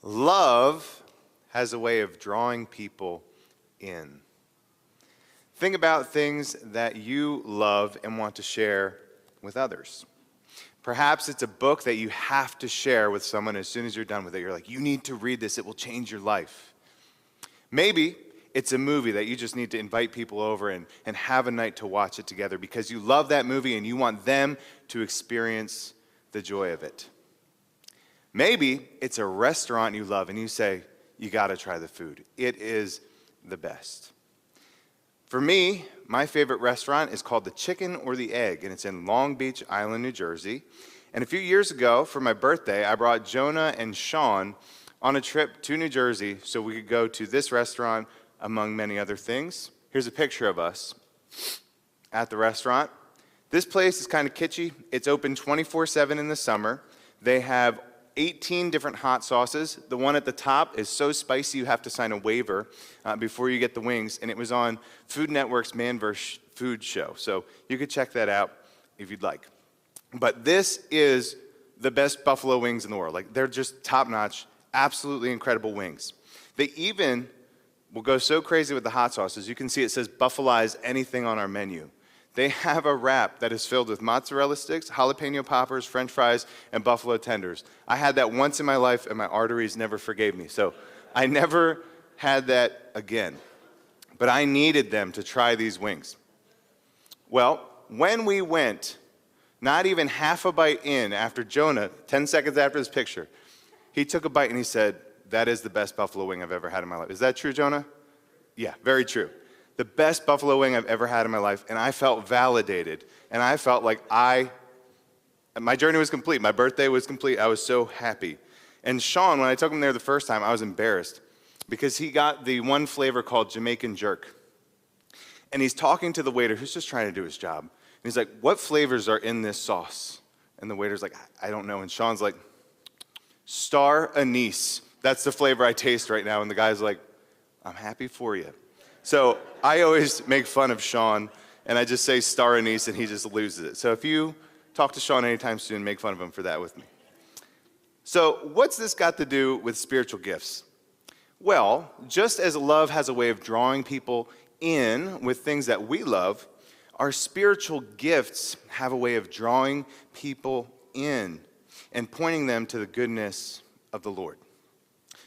Love has a way of drawing people in. Think about things that you love and want to share with others. Perhaps it's a book that you have to share with someone as soon as you're done with it. You're like, you need to read this, it will change your life. Maybe it's a movie that you just need to invite people over and have a night to watch it together because you love that movie and you want them to experience the joy of it. Maybe it's a restaurant you love and you say, you gotta try the food. It is the best. For me, my favorite restaurant is called The Chicken or the Egg, and it's in Long Beach Island, New Jersey. And a few years ago, for my birthday, I brought Jonah and Sean on a trip to New Jersey so we could go to this restaurant, among many other things. Here's a picture of us at the restaurant. This place is kind of kitschy. It's open 24/7 in the summer. They have 18 different hot sauces. The one at the top is so spicy you have to sign a waiver before you get the wings, and it was on Food Network's Man vs. Food show, so you could check that out if you'd like. But this is the best buffalo wings in the world. Like, they're just top-notch, absolutely incredible wings. They even will go so crazy with the hot sauces. You can see it says buffalize anything on our menu. They have a wrap that is filled with mozzarella sticks, jalapeno poppers, french fries, and buffalo tenders. I had that once in my life, and my arteries never forgave me. So I never had that again. But I needed them to try these wings. Well, when we went, not even half a bite in after Jonah, 10 seconds after this picture, he took a bite and he said, that is the best buffalo wing I've ever had in my life. Is that true, Jonah? Yeah, very true. The best buffalo wing I've ever had in my life, and I felt validated, and I felt like my journey was complete. My birthday was complete. I was so happy. And Sean, when I took him there the first time, I was embarrassed because he got the one flavor called Jamaican jerk. And he's talking to the waiter who's just trying to do his job. And he's like, what flavors are in this sauce? And the waiter's like, I don't know. And Sean's like, star anise. That's the flavor I taste right now. And the guy's like, I'm happy for you. So I always make fun of Sean, and I just say star anise, and he just loses it. So if you talk to Sean anytime soon, make fun of him for that with me. So what's this got to do with spiritual gifts? Well, just as love has a way of drawing people in with things that we love, our spiritual gifts have a way of drawing people in and pointing them to the goodness of the Lord.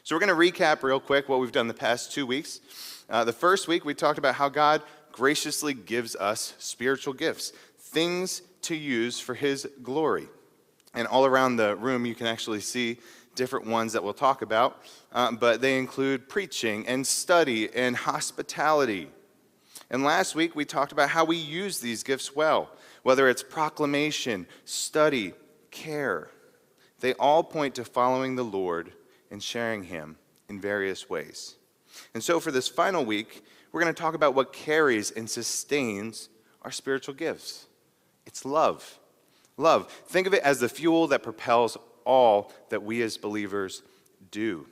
So we're going to recap real quick what we've done the past 2 weeks. The first week, we talked about how God graciously gives us spiritual gifts, things to use for His glory. And all around the room, you can actually see different ones that we'll talk about, but they include preaching and study and hospitality. And last week, we talked about how we use these gifts well, whether it's proclamation, study, care. They all point to following the Lord and sharing Him in various ways. And so for this final week, we're going to talk about what carries and sustains our spiritual gifts. It's love. Love. Think of it as the fuel that propels all that we as believers do.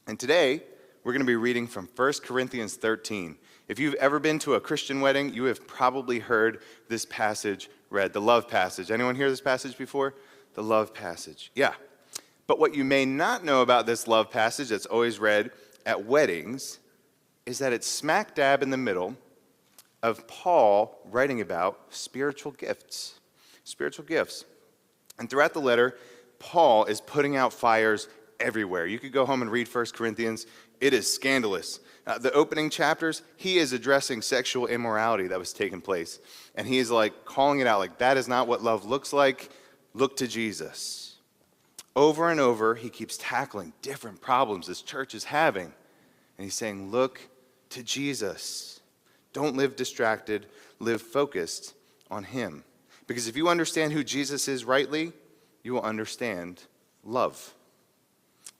And today, we're going to be reading from 1 Corinthians 13. If you've ever been to a Christian wedding, you have probably heard this passage read, the love passage. Anyone hear this passage before? The love passage. Yeah. But what you may not know about this love passage that's always read at weddings is that it's smack dab in the middle of Paul writing about spiritual gifts. Spiritual gifts. And throughout the letter, Paul is putting out fires everywhere. You could go home and read 1 Corinthians. It is scandalous. The opening chapters, he is addressing sexual immorality that was taking place. And he is like calling it out, like, that is not what love looks like. Look to Jesus. Over and over, he keeps tackling different problems this church is having. And he's saying, look to Jesus. Don't live distracted, live focused on Him. Because if you understand who Jesus is rightly, you will understand love.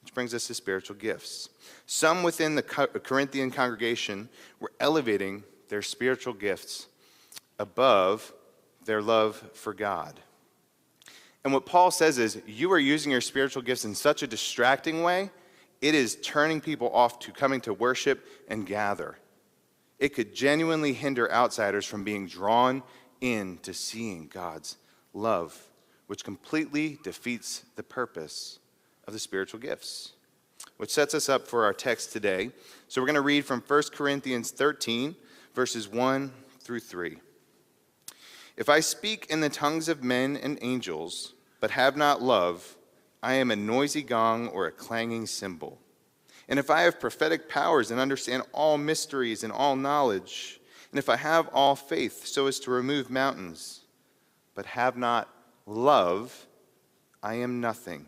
Which brings us to spiritual gifts. Some within the Corinthian congregation were elevating their spiritual gifts above their love for God. And what Paul says is, you are using your spiritual gifts in such a distracting way, it is turning people off to coming to worship and gather. It could genuinely hinder outsiders from being drawn in to seeing God's love, which completely defeats the purpose of the spiritual gifts. which sets us up for our text today. So we're going to read from 1 Corinthians 13, verses 1 through 3. If I speak in the tongues of men and angels, but have not love, I am a noisy gong or a clanging cymbal. And if I have prophetic powers and understand all mysteries and all knowledge, and if I have all faith so as to remove mountains, but have not love, I am nothing.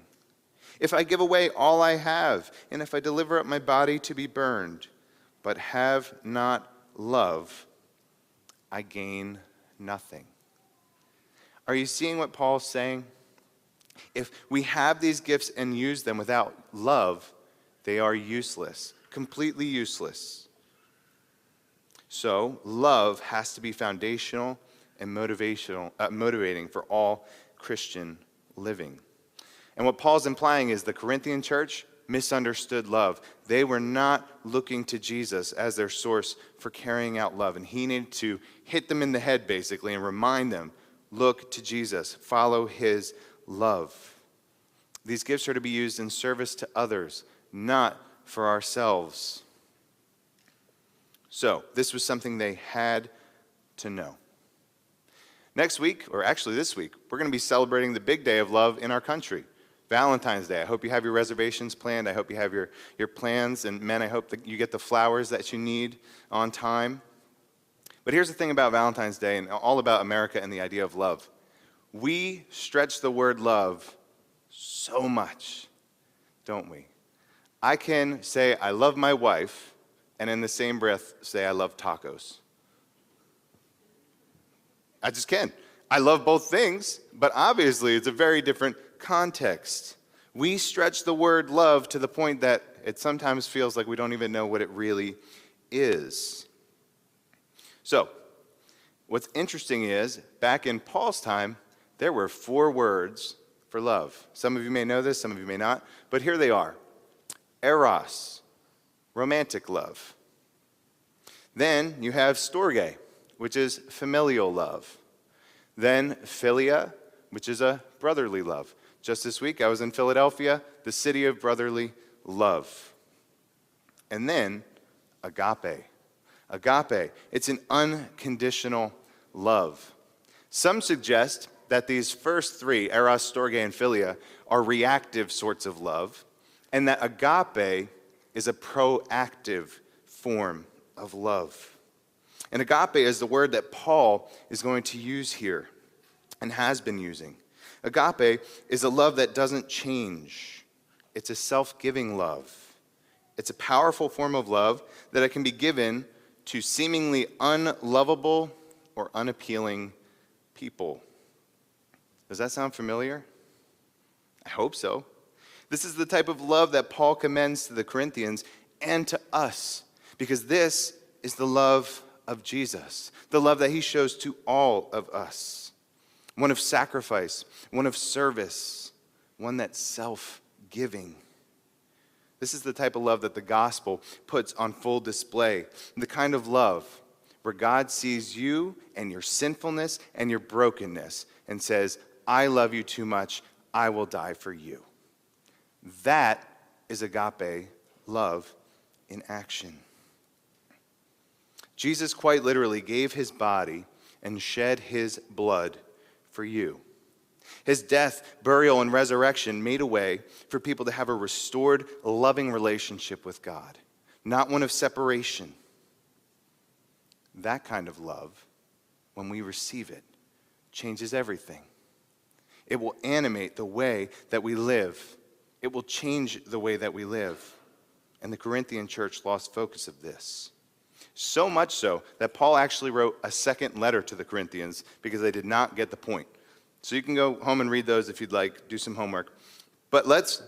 If I give away all I have, and if I deliver up my body to be burned, but have not love, I gain nothing. Are you seeing what Paul's saying? If we have these gifts and use them without love, they are useless, completely useless. So, love has to be foundational and motivating for all Christian living. And what Paul's implying is the Corinthian church misunderstood love. They were not looking to Jesus as their source for carrying out love. And he needed to hit them in the head, basically, and remind them, look to Jesus, follow his love. These gifts are to be used in service to others, not for ourselves. So, this was something they had to know. Next week, or actually this week, we're going to be celebrating the big day of love in our country, Valentine's Day. I hope you have your reservations planned. I hope you have your plans. And men, I hope that you get the flowers that you need on time. But here's the thing about Valentine's Day and all about America and the idea of love. We stretch the word love so much, don't we? I can say I love my wife and in the same breath say I love tacos. I just can. I love both things, but obviously it's a very different context. We stretch the word love to the point that it sometimes feels like we don't even know what it really is. So, what's interesting is, back in Paul's time, there were 4 words for love. Some of you may know this, some of you may not, but here they are. Eros, romantic love. Then you have storge, which is familial love. Then philia, which is a brotherly love. Just this week, I was in Philadelphia, the city of brotherly love. And then agape. Agape, it's an unconditional love. Some suggest that these first 3, eros, storge, and philia, are reactive sorts of love, and that agape is a proactive form of love. And agape is the word that Paul is going to use here and has been using. Agape is a love that doesn't change. It's a self-giving love. It's a powerful form of love that it can be given to seemingly unlovable or unappealing people. Does that sound familiar? I hope so. This is the type of love that Paul commends to the Corinthians and to us, because this is the love of Jesus, the love that he shows to all of us. One of sacrifice, one of service, one that's self-giving. This is the type of love that the gospel puts on full display, the kind of love where God sees you and your sinfulness and your brokenness and says, I love you too much, I will die for you. That is agape love in action. Jesus quite literally gave his body and shed his blood for you. His death, burial, and resurrection made a way for people to have a restored, loving relationship with God, not one of separation. That kind of love, when we receive it, changes everything. It will animate the way that we live. It will change the way that we live. And the Corinthian church lost focus of this. So much so that Paul actually wrote a second letter to the Corinthians because they did not get the point. So you can go home and read those if you'd like, do some homework. But let's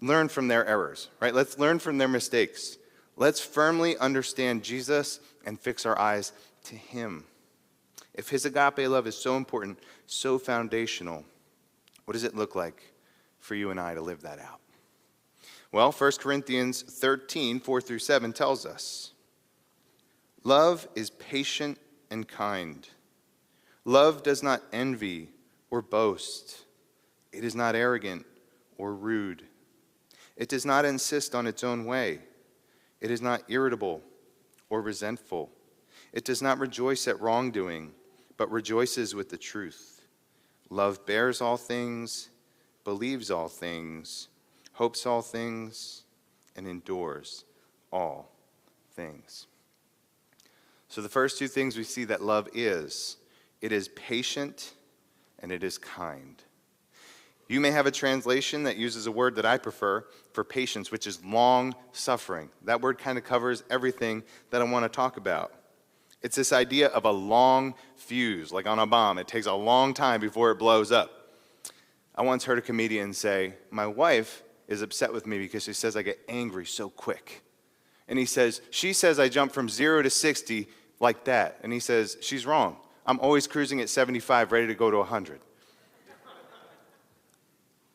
learn from their errors, right? Let's learn from their mistakes. Let's firmly understand Jesus and fix our eyes to him. If his agape love is so important, so foundational, what does it look like for you and I to live that out? Well, 1 Corinthians 13, 4 through 7 tells us, love is patient and kind. Love does not envy or boast. It is not arrogant or rude. It does not insist on its own way. It is not irritable or resentful. It does not rejoice at wrongdoing, but rejoices with the truth. Love bears all things, believes all things, hopes all things, and endures all things. So the first two things we see that love is, it is patient and it is kind. You may have a translation that uses a word that I prefer for patience, which is long suffering. That word kind of covers everything that I want to talk about. It's this idea of a long fuse, like on a bomb. It takes a long time before it blows up. I once heard a comedian say, "My wife is upset with me because she says I get angry so quick." And he says, "She says I jump from 0 to 60 like that." And he says, "She's wrong. I'm always cruising at 75, ready to go to 100.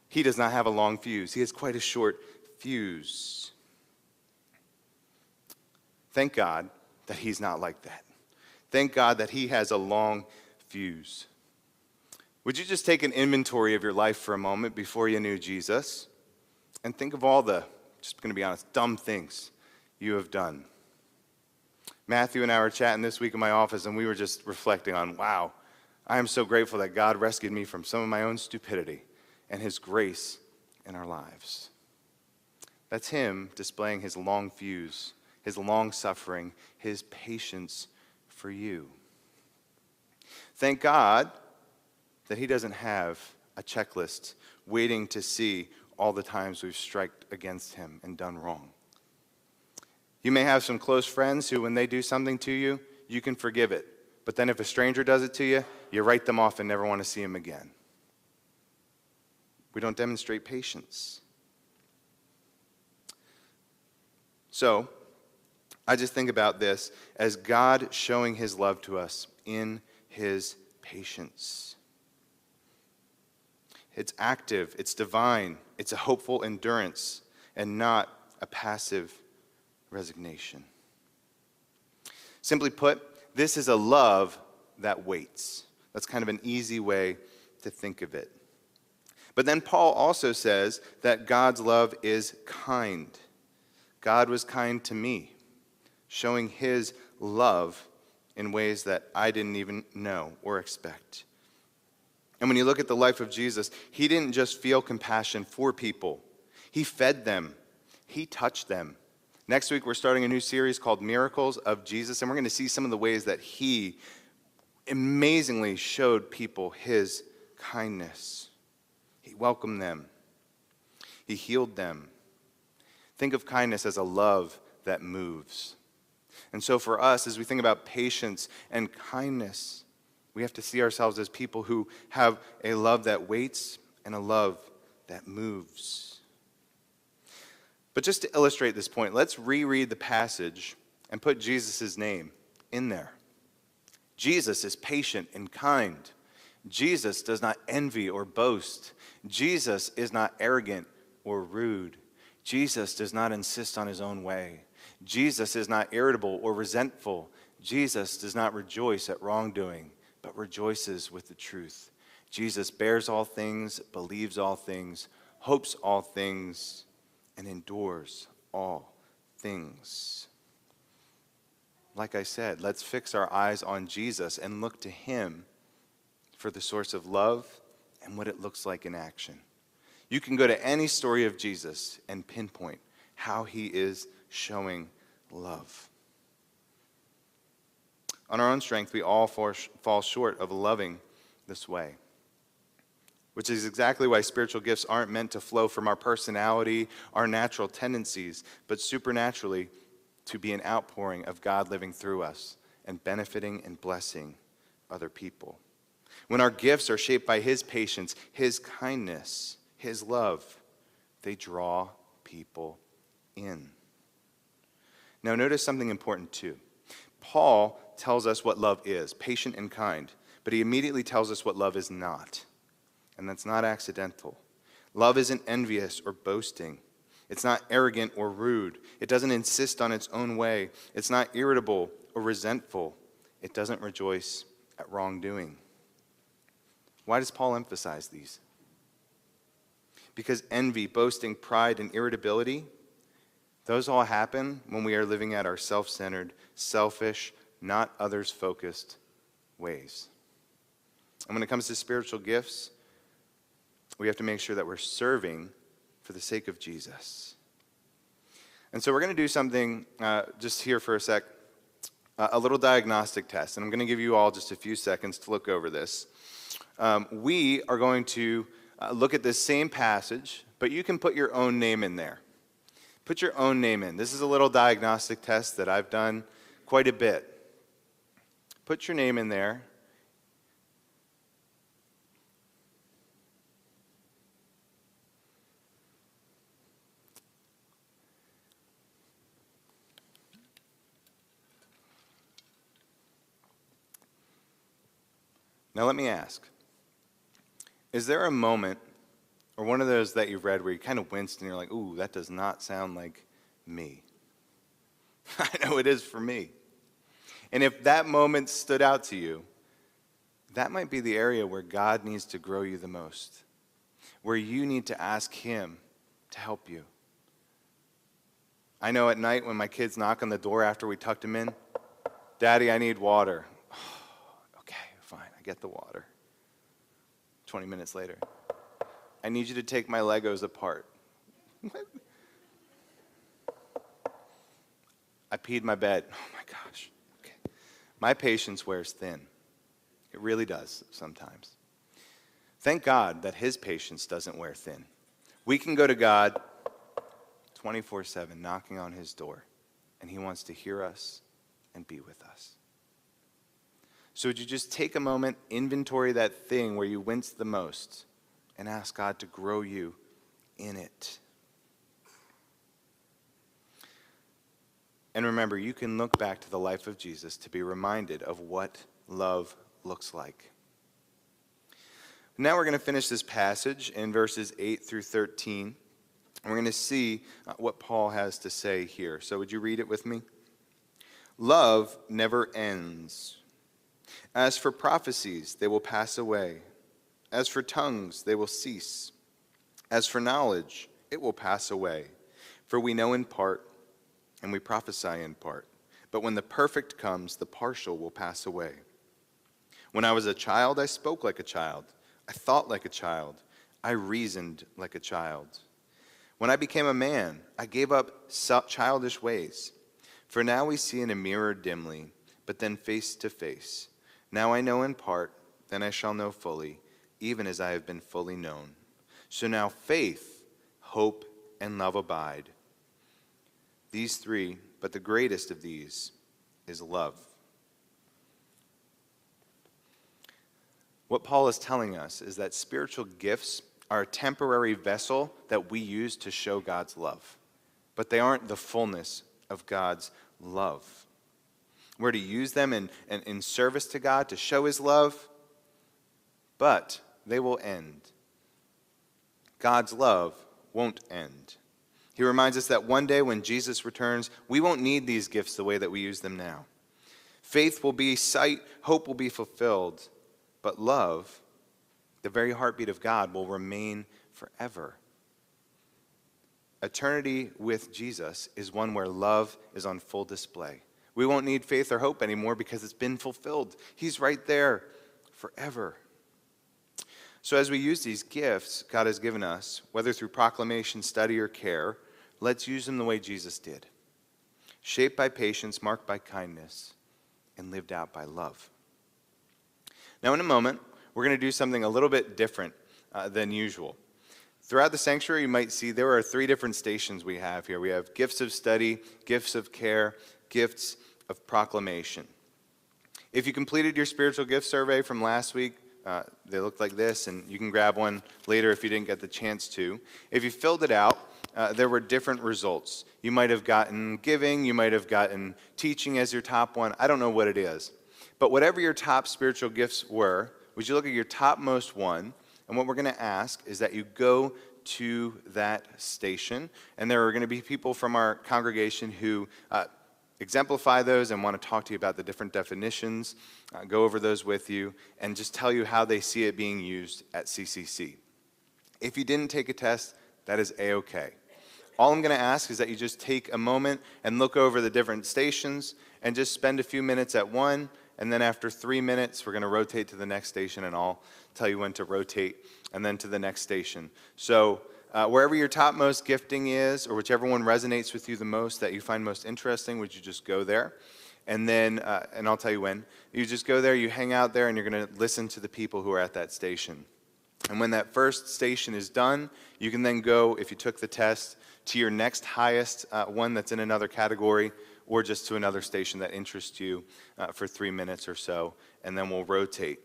He does not have a long fuse. He has quite a short fuse. Thank God that he's not like that. Thank God that he has a long fuse. Would you just take an inventory of your life for a moment before you knew Jesus and think of all the, just going to be honest, dumb things you have done? Matthew and I were chatting this week in my office, and we were just reflecting on, wow, I am so grateful that God rescued me from some of my own stupidity and his grace in our lives. That's him displaying his long fuse, his long suffering, his patience for you. Thank God that he doesn't have a checklist waiting to see all the times we've striked against him and done wrong. You may have some close friends who, when they do something to you, you can forgive it. But then if a stranger does it to you, you write them off and never want to see them again. We don't demonstrate patience. So, I just think about this as God showing his love to us in his patience. It's active, it's divine, it's a hopeful endurance, and not a passive resignation. Simply put, this is a love that waits. That's kind of an easy way to think of it. But then Paul also says that God's love is kind. God was kind to me, showing his love in ways that I didn't even know or expect. And when you look at the life of Jesus, he didn't just feel compassion for people. He fed them. He touched them. Next week, we're starting a new series called Miracles of Jesus, and we're going to see some of the ways that he amazingly showed people his kindness. He welcomed them. He healed them. Think of kindness as a love that moves. And so for us, as we think about patience and kindness, we have to see ourselves as people who have a love that waits and a love that moves. But just to illustrate this point, let's reread the passage and put Jesus' name in there. Jesus is patient and kind. Jesus does not envy or boast. Jesus is not arrogant or rude. Jesus does not insist on his own way. Jesus is not irritable or resentful. Jesus does not rejoice at wrongdoing, but rejoices with the truth. Jesus bears all things, believes all things, hopes all things, and endures all things. Like I said, let's fix our eyes on Jesus and look to him for the source of love and what it looks like in action. You can go to any story of Jesus and pinpoint how he is showing love. On our own strength, we all fall short of loving this way, which is exactly why spiritual gifts aren't meant to flow from our personality, our natural tendencies, but supernaturally to be an outpouring of God living through us and benefiting and blessing other people. When our gifts are shaped by his patience, his kindness, his love, they draw people in. Now notice something important too. Paul tells us what love is, patient and kind, but he immediately tells us what love is not. And that's not accidental. Love isn't envious or boasting. It's not arrogant or rude. It doesn't insist on its own way. It's not irritable or resentful. It doesn't rejoice at wrongdoing. Why does Paul emphasize these? Because envy, boasting, pride, and irritability, those all happen when we are living at our self-centered, selfish, not others-focused ways. And when it comes to spiritual gifts, we have to make sure that we're serving for the sake of Jesus. And so we're going to do something just here for a sec, a little diagnostic test. And I'm going to give you all just a few seconds to look over this. We are going to look at this same passage, but you can put your own name in there. Put your own name in. This is a little diagnostic test that I've done quite a bit. Put your name in there. Now let me ask, is there a moment or one of those that you've read where you kind of winced and you're like, ooh, that does not sound like me? I know it is for me. And if that moment stood out to you, that might be the area where God needs to grow you the most, where you need to ask Him to help you. I know at night when my kids knock on the door after we tucked them in, Daddy, I need water. Okay, fine, I get the water. 20 minutes later, I need you to take my Legos apart. What? I peed my bed. Oh my gosh. Okay. My patience wears thin. It really does sometimes. Thank God that His patience doesn't wear thin. We can go to God 24/7, knocking on His door, and He wants to hear us and be with us. So would you just take a moment, inventory that thing where you winced the most, and ask God to grow you in it. And remember, you can look back to the life of Jesus to be reminded of what love looks like. Now we're going to finish this passage in verses 8 through 13. And we're going to see what Paul has to say here. So would you read it with me? Love never ends. As for prophecies, they will pass away. As for tongues, they will cease. As for knowledge, it will pass away. For we know in part, and we prophesy in part. But when the perfect comes, the partial will pass away. When I was a child, I spoke like a child. I thought like a child. I reasoned like a child. When I became a man, I gave up childish ways. For now we see in a mirror dimly, but then face to face. Now I know in part, then I shall know fully, even as I have been fully known. So now faith, hope, and love abide. These three, but the greatest of these is love. What Paul is telling us is that spiritual gifts are a temporary vessel that we use to show God's love, but they aren't the fullness of God's love. We're to use them in service to God to show His love, but they will end. God's love won't end. He reminds us that one day when Jesus returns, we won't need these gifts the way that we use them now. Faith will be sight, hope will be fulfilled, but love, the very heartbeat of God, will remain forever. Eternity with Jesus is one where love is on full display. We won't need faith or hope anymore because it's been fulfilled. He's right there forever. So as we use these gifts God has given us, whether through proclamation, study, or care, let's use them the way Jesus did. Shaped by patience, marked by kindness, and lived out by love. Now in a moment, we're going to do something a little bit different than usual. Throughout the sanctuary, you might see there are 3 different stations we have here. We have gifts of study, gifts of care, gifts of proclamation. If you completed your spiritual gift survey from last week, they look like this, and you can grab one later if you didn't get the chance to. If you filled it out, there were different results. You might have gotten giving, you might have gotten teaching as your top one. I don't know what it is. But whatever your top spiritual gifts were, would you look at your topmost one? And what we're going to ask is that you go to that station, and there are going to be people from our congregation who exemplify those and want to talk to you about the different definitions, go over those with you, and just tell you how they see it being used at CCC. If you didn't take a test, that is A-okay. All I'm going to ask is that you just take a moment and look over the different stations and just spend a few minutes at one, and then after 3 minutes, we're going to rotate to the next station, and I'll tell you when to rotate, and then to the next station. So wherever your topmost gifting is, or whichever one resonates with you the most, that you find most interesting, would you just go there? And then, and I'll tell you when, you just go there, you hang out there, and you're going to listen to the people who are at that station. And when that first station is done, you can then go, if you took the test, to your next highest one that's in another category, or just to another station that interests you for 3 minutes or so, and then we'll rotate.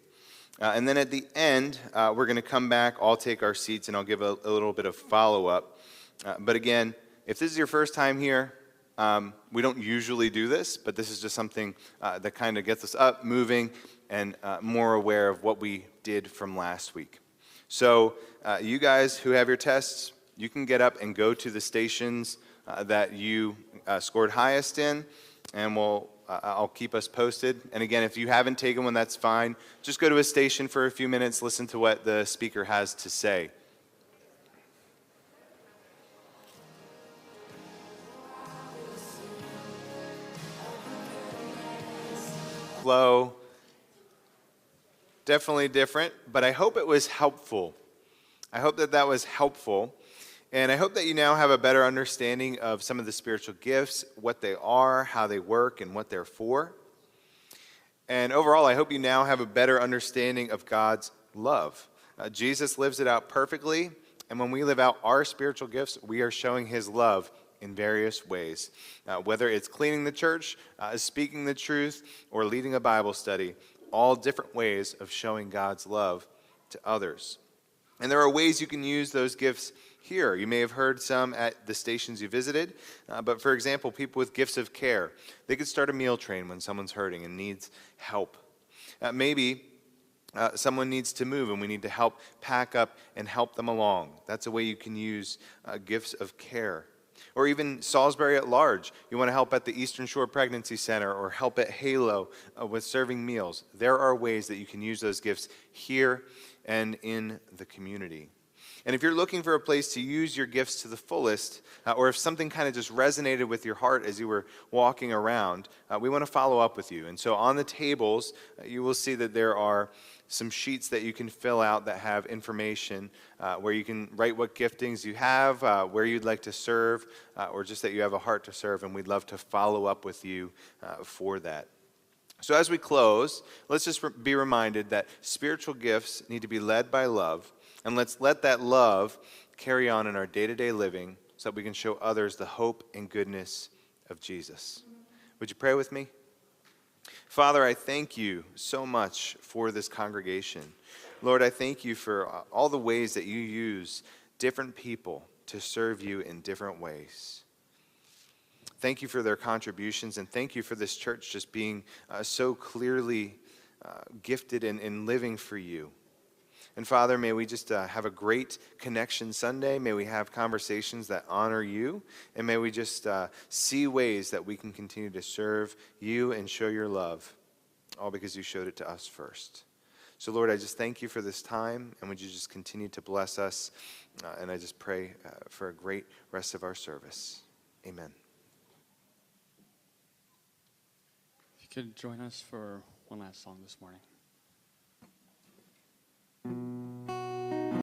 And then at the end, we're going to come back, I'll take our seats, and I'll give a little bit of follow-up. But again, if this is your first time here, we don't usually do this, but this is just something that kind of gets us up, moving, and more aware of what we did from last week. So you guys who have your tests, you can get up and go to the stations that you scored highest in, and I'll keep us posted. And again, if you haven't taken one, that's fine. Just go to a station for a few minutes, listen to what the speaker has to say. Flow, definitely different, but I hope it was helpful. I hope that was helpful. And I hope that you now have a better understanding of some of the spiritual gifts, what they are, how they work, and what they're for. And overall, I hope you now have a better understanding of God's love. Jesus lives it out perfectly, and when we live out our spiritual gifts, we are showing his love in various ways. Whether it's cleaning the church, speaking the truth, or leading a Bible study, all different ways of showing God's love to others. And there are ways you can use those gifts here. You may have heard some at the stations you visited, but for example, people with gifts of care, they could start a meal train when someone's hurting and needs help. Maybe someone needs to move and we need to help pack up and help them along. That's a way you can use gifts of care. Or even Salisbury at large. You want to help at the Eastern Shore Pregnancy Center or help at Halo with serving meals. There are ways that you can use those gifts here and in the community. And if you're looking for a place to use your gifts to the fullest, or if something kind of just resonated with your heart as you were walking around, we want to follow up with you. And so on the tables, you will see that there are some sheets that you can fill out that have information where you can write what giftings you have, where you'd like to serve, or just that you have a heart to serve, and we'd love to follow up with you for that. So as we close, let's just be reminded that spiritual gifts need to be led by love, and let's let that love carry on in our day-to-day living so that we can show others the hope and goodness of Jesus. Would you pray with me? Father, I thank you so much for this congregation. Lord, I thank you for all the ways that you use different people to serve you in different ways. Thank you for their contributions, and thank you for this church just being so clearly gifted in living for you. And Father, may we just have a great connection Sunday. May we have conversations that honor you. And may we just see ways that we can continue to serve you and show your love, all because you showed it to us first. So Lord, I just thank you for this time. And would you just continue to bless us? And I just pray for a great rest of our service. Amen. If you could join us for one last song this morning.